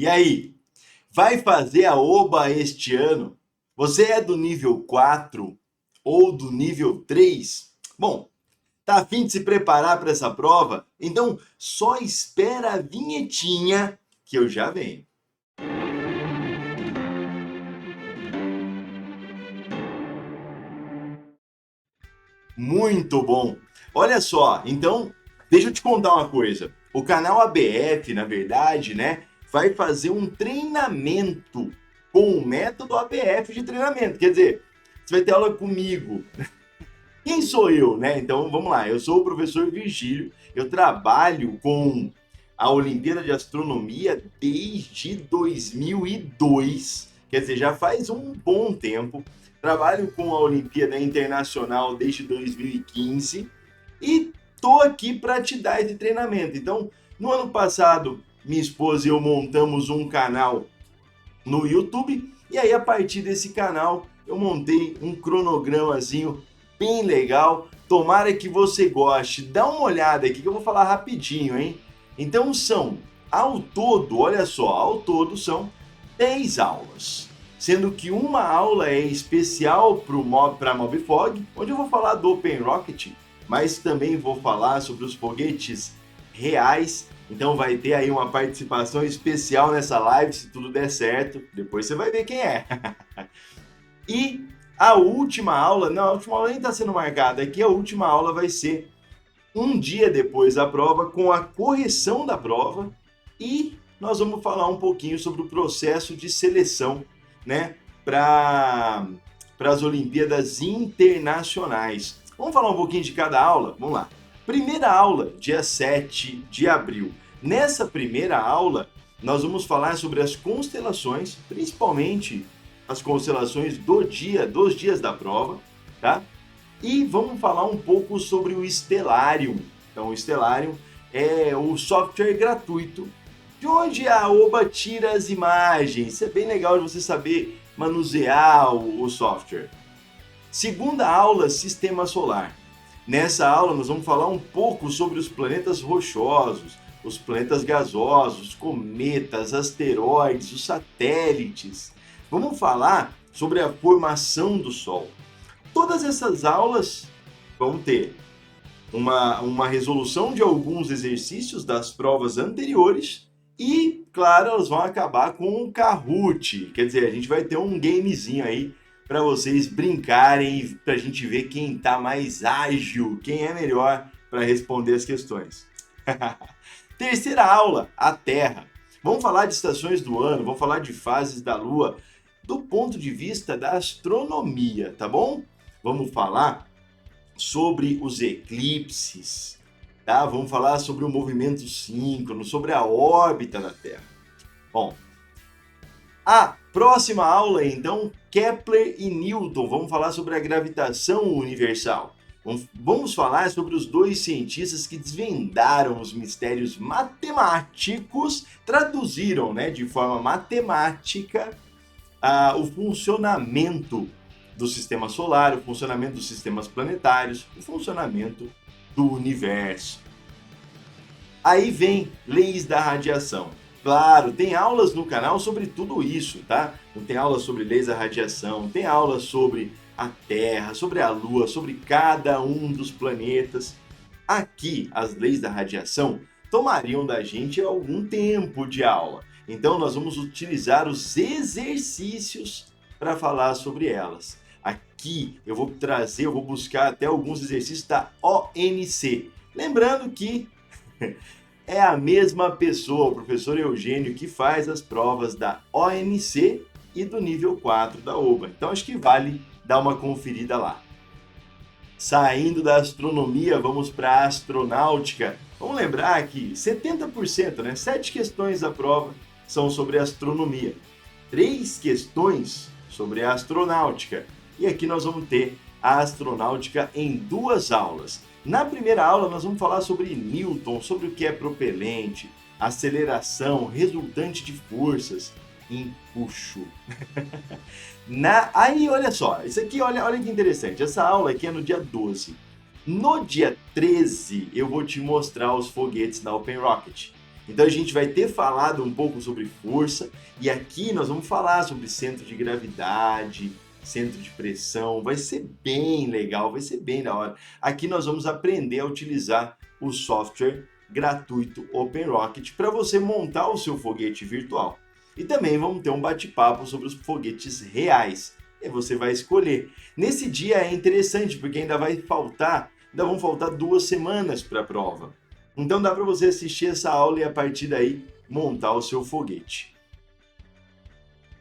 E aí, vai fazer a OBA este ano? Você é do nível 4 ou do nível 3? Bom, tá a fim de se preparar para essa prova? Então só espera a vinhetinha que eu já venho. Muito bom! Olha só, então deixa eu te contar uma coisa. O canal ABF, na verdade, né, vai fazer um treinamento com o método ABF de treinamento. Quer dizer, você vai ter aula comigo. Quem sou eu, né? Então vamos lá. Eu sou o professor Virgílio. Eu trabalho com a Olimpíada de Astronomia desde 2002. Quer dizer, já faz um bom tempo. Trabalho com a Olimpíada Internacional desde 2015 e tô aqui para te dar esse treinamento. Então, no ano passado, minha esposa e eu montamos um canal no YouTube e aí a partir desse canal eu montei um cronogramazinho bem legal. Tomara que você goste. Dá uma olhada aqui que eu vou falar rapidinho, hein? Então são, ao todo, olha só, ao todo são 10 aulas. Sendo que uma aula é especial para Mobfog, onde eu vou falar do Open Rocket, mas também vou falar sobre os foguetes reais. Então vai ter aí uma participação especial nessa live, se tudo der certo. Depois você vai ver quem é. E a última aula, não, a última aula nem está sendo marcada aqui, a última aula vai ser um dia depois da prova, com a correção da prova, e nós vamos falar um pouquinho sobre o processo de seleção, né, para as Olimpíadas Internacionais. Vamos falar um pouquinho de cada aula? Vamos lá. Primeira aula, dia 7 de abril. Nessa primeira aula, nós vamos falar sobre as constelações, principalmente as constelações dos dias da prova, tá? E vamos falar um pouco sobre o Stellarium. Então, o Stellarium é o software gratuito de onde a OBA tira as imagens. Isso é bem legal de você saber manusear o software. Segunda aula, Sistema Solar. Nessa aula, nós vamos falar um pouco sobre os planetas rochosos, os planetas gasosos, os cometas, asteroides, os satélites. Vamos falar sobre a formação do Sol. Todas essas aulas vão ter uma resolução de alguns exercícios das provas anteriores e, claro, elas vão acabar com um Kahoot. Quer dizer, a gente vai ter um gamezinho aí para vocês brincarem, para a gente ver quem está mais ágil, quem é melhor para responder as questões. Terceira aula, a Terra. Vamos falar de estações do ano, vamos falar de fases da Lua, do ponto de vista da astronomia, tá bom? Vamos falar sobre os eclipses, tá? Vamos falar sobre o movimento síncrono, sobre a órbita da Terra. Bom, a próxima aula, então, Kepler e Newton. Vamos falar sobre a gravitação universal. Vamos falar sobre os dois cientistas que desvendaram os mistérios matemáticos, traduziram, né, de forma matemática o funcionamento do sistema solar, o funcionamento dos sistemas planetários, o funcionamento do universo. Aí vem leis da radiação. Claro, tem aulas no canal sobre tudo isso, tá? Tem aulas sobre leis da radiação, tem aulas sobre a Terra, sobre a Lua, sobre cada um dos planetas. Aqui, as leis da radiação tomariam da gente algum tempo de aula. Então, nós vamos utilizar os exercícios para falar sobre elas. Aqui eu vou buscar até alguns exercícios da ONC. Lembrando que é a mesma pessoa, o professor Eugênio, que faz as provas da ONC e do nível 4 da OBA. Então, acho que vale dar uma conferida lá. Saindo da astronomia, vamos para a astronáutica. Vamos lembrar que 70%, né, 7 questões da prova são sobre astronomia, 3 questões sobre a astronáutica. E aqui nós vamos ter a astronáutica em 2 aulas. Na primeira aula nós vamos falar sobre Newton, sobre o que é propelente, aceleração, resultante de forças, empuxo. Aí olha só, isso aqui olha que interessante, essa aula aqui é no dia 12. No dia 13 eu vou te mostrar os foguetes da Open Rocket. Então a gente vai ter falado um pouco sobre força e aqui nós vamos falar sobre centro de gravidade, centro de pressão. Vai ser bem legal, vai ser bem da hora. Aqui nós vamos aprender a utilizar o software gratuito OpenRocket para você montar o seu foguete virtual. E também vamos ter um bate-papo sobre os foguetes reais. E você vai escolher. Nesse dia é interessante porque ainda vão faltar 2 semanas para a prova. Então dá para você assistir essa aula e a partir daí montar o seu foguete.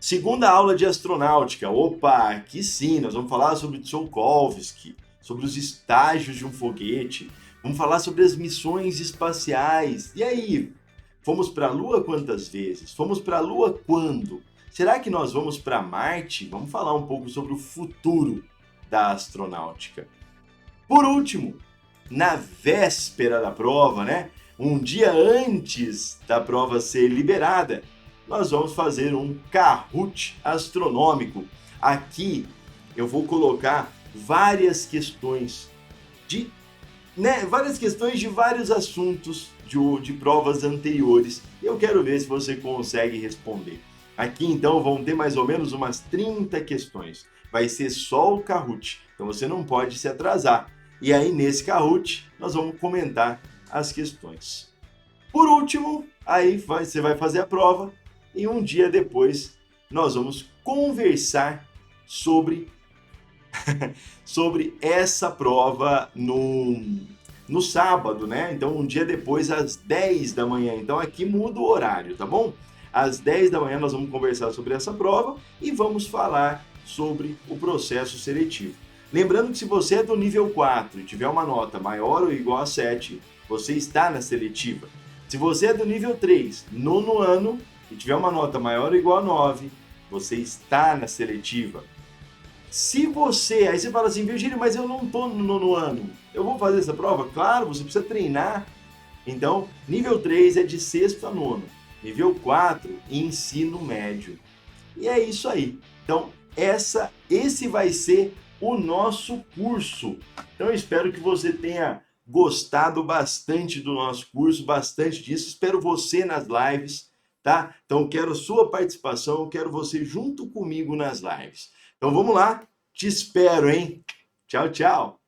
Segunda aula de astronáutica. Opa, aqui sim, nós vamos falar sobre Tsiolkovsky, sobre os estágios de um foguete, vamos falar sobre as missões espaciais. E aí, fomos para a Lua quantas vezes? Fomos para a Lua quando? Será que nós vamos para Marte? Vamos falar um pouco sobre o futuro da astronáutica. Por último, na véspera da prova, né? Um dia antes da prova ser liberada, nós vamos fazer um Kahoot astronômico. Aqui eu vou colocar várias questões de vários assuntos de provas anteriores. Eu quero ver se você consegue responder. Aqui então vão ter mais ou menos umas 30 questões. Vai ser só o Kahoot, então você não pode se atrasar. E aí nesse Kahoot nós vamos comentar as questões. Por último, aí você vai fazer a prova e um dia depois nós vamos conversar sobre essa prova no sábado, né? Então um dia depois às 10 da manhã. Então aqui muda o horário, tá bom? Às 10 da manhã nós vamos conversar sobre essa prova e vamos falar sobre o processo seletivo. Lembrando que se você é do nível 4 e tiver uma nota maior ou igual a 7, você está na seletiva. Se você é do nível 3, nono ano, e tiver uma nota maior ou igual a 9, você está na seletiva. Se você, aí você fala assim, Virgílio, mas eu não estou no nono ano, eu vou fazer essa prova? Claro, você precisa treinar. Então, nível 3 é de sexto a nono, nível 4, ensino médio. E é isso aí. Então, esse vai ser o nosso curso. Então eu espero que você tenha gostado bastante do nosso curso, bastante disso. Espero você nas lives, tá? Então quero sua participação, quero você junto comigo nas lives. Então vamos lá, te espero, hein? Tchau, tchau!